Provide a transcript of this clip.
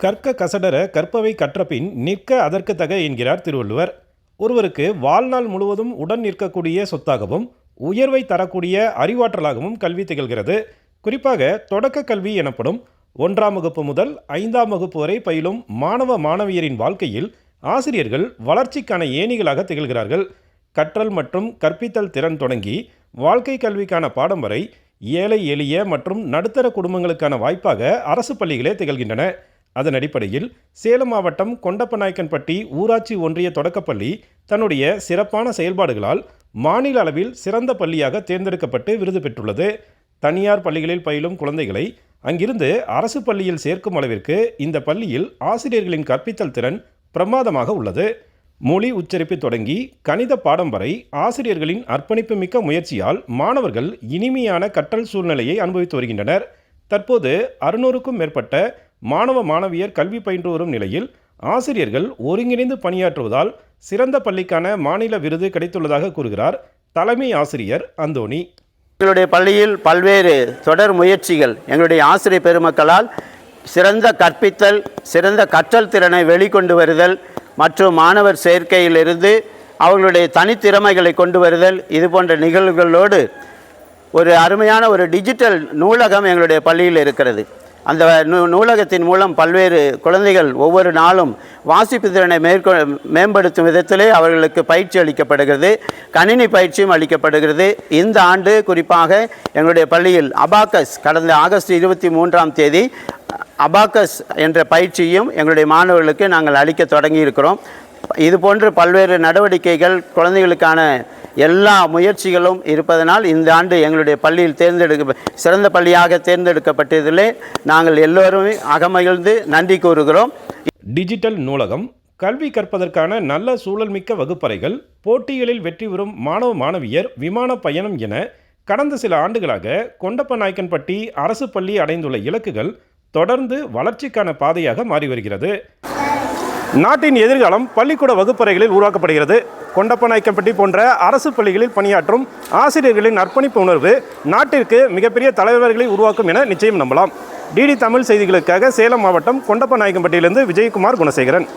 கற்க கசடர கற்பவை கற்றபின் நிற்க அதற்கு தக என்கிறார் திருவள்ளுவர். ஒருவருக்கு வாழ்நாள் முழுவதும் உடன் நிற்கக்கூடிய சொத்தாகவும் உயர்வை தரக்கூடிய அறிவாற்றலாகவும் கல்வி திகழ்கிறது. குறிப்பாக தொடக்க கல்வி எனப்படும் 1ஆம் வகுப்பு முதல் 5ஆம் வகுப்பு வரை பயிலும் மாணவ மாணவியரின் வாழ்க்கையில் ஆசிரியர்கள் வளர்ச்சிக்கான ஏணிகளாக திகழ்கிறார்கள். கற்றல் மற்றும் கற்பித்தல் திறன் தொடங்கி வாழ்க்கை கல்விக்கான பாடம் வரை ஏழை எளிய மற்றும் நடுத்தர குடும்பங்களுக்கான வாய்ப்பாக அரசு பள்ளிகளே திகழ்கின்றன. அதன் அடிப்படையில் சேலம் மாவட்டம் கொண்டப்பநாயக்கன்பட்டி ஊராட்சி ஒன்றிய தொடக்கப்பள்ளி தன்னுடைய சிறப்பான செயல்பாடுகளால் மாநில அளவில் சிறந்த பள்ளியாக தேர்ந்தெடுக்கப்பட்டு விருது பெற்றுள்ளது. தனியார் பள்ளிகளில் பயிலும் குழந்தைகளை அங்கிருந்து அரசு பள்ளியில் சேர்க்கும் அளவிற்கு இந்த பள்ளியில் ஆசிரியர்களின் கற்பித்தல் திறன் பிரமாதமாக உள்ளது. மொழி உச்சரிப்பு தொடங்கி கணித பாடம் வரை ஆசிரியர்களின் அர்ப்பணிப்பு மிக்க முயற்சியால் மாணவர்கள் இனிமையான கற்றல் சூழ்நிலையை அனுபவித்து வருகின்றனர். தற்போது 600க்கும் மேற்பட்ட மாணவ மாணவியர் கல்வி பயின்று வரும் நிலையில் ஆசிரியர்கள் ஒருங்கிணைந்து பணியாற்றுவதால் சிறந்த பள்ளிக்கான மாநில விருது கிடைத்துள்ளதாக கூறுகிறார் தலைமை ஆசிரியர் அந்தோணி. எங்களுடைய பள்ளியில் பல்வேறு தொடர் முயற்சிகள் எங்களுடைய ஆசிரியர் பெருமக்களால் சிறந்த கற்பித்தல், சிறந்த கற்றல் திறனை வெளிக்கொண்டு வருதல் மற்றும் மாணவர் சேர்க்கையிலிருந்து அவர்களுடைய தனித்திறமைகளை கொண்டு வருதல், இது போன்ற நிகழ்வுகளோடு ஒரு அருமையான ஒரு டிஜிட்டல் நூலகம் எங்களுடைய பள்ளியில் இருக்கிறது. அந்த நூலகத்தின் மூலம் பல்வேறு குழந்தைகள் ஒவ்வொரு நாளும் வாசிப்பு திறனை மேம்படுத்தும் விதத்திலே அவர்களுக்கு பயிற்சி அளிக்கப்படுகிறது, கணினி பயிற்சியும் அளிக்கப்படுகிறது. இந்த ஆண்டு குறிப்பாக எங்களுடைய பள்ளியில் அபாக்கஸ் கடந்த ஆகஸ்ட் 23ஆம் தேதி அபாக்கஸ் என்ற பயிற்சியும் எங்களுடைய மாணவர்களுக்கு நாங்கள் அளிக்க தொடங்கி இருக்கிறோம். இதுபோன்று பல்வேறு நடவடிக்கைகள் குழந்தைகளுக்கான எல்லா முயற்சிகளும் இருப்பதனால் இந்த ஆண்டு எங்களுடைய பள்ளியில் சிறந்த பள்ளியாக தேர்ந்தெடுக்கப்பட்டதிலே நாங்கள் எல்லோருமே அகமகிழ்ந்து நன்றி கூறுகிறோம். டிஜிட்டல் நூலகம், கல்வி கற்பதற்கான நல்ல சூழல் மிக்க வகுப்பறைகள், போட்டிகளில் வெற்றி பெறும் மாணவ மாணவியர் விமான பயணம் என கடந்த சில ஆண்டுகளாக கொண்டப்பநாயக்கன்பட்டி அரசு பள்ளி அடைந்துள்ள இலக்குகள் தொடர்ந்து வளர்ச்சிக்கான பாதையாக மாறி வருகிறது. நாட்டின் எதிர்காலம் பள்ளிக்கூட வகுப்பறைகளில் உருவாக்கப்படுகிறது. கொண்டப்பநாயக்கன்பட்டி போன்ற அரசு பள்ளிகளில் பணியாற்றும் ஆசிரியர்களின் அர்ப்பணிப்பு உணர்வு நாட்டிற்கு மிகப்பெரிய தலைவர்களை உருவாக்கும் என நிச்சயம் நம்பலாம். டிடி தமிழ் செய்திகளுக்காக சேலம் மாவட்டம் கொண்டப்பநாயக்கன்பட்டியிலிருந்து விஜயகுமார் குணசேகரன்.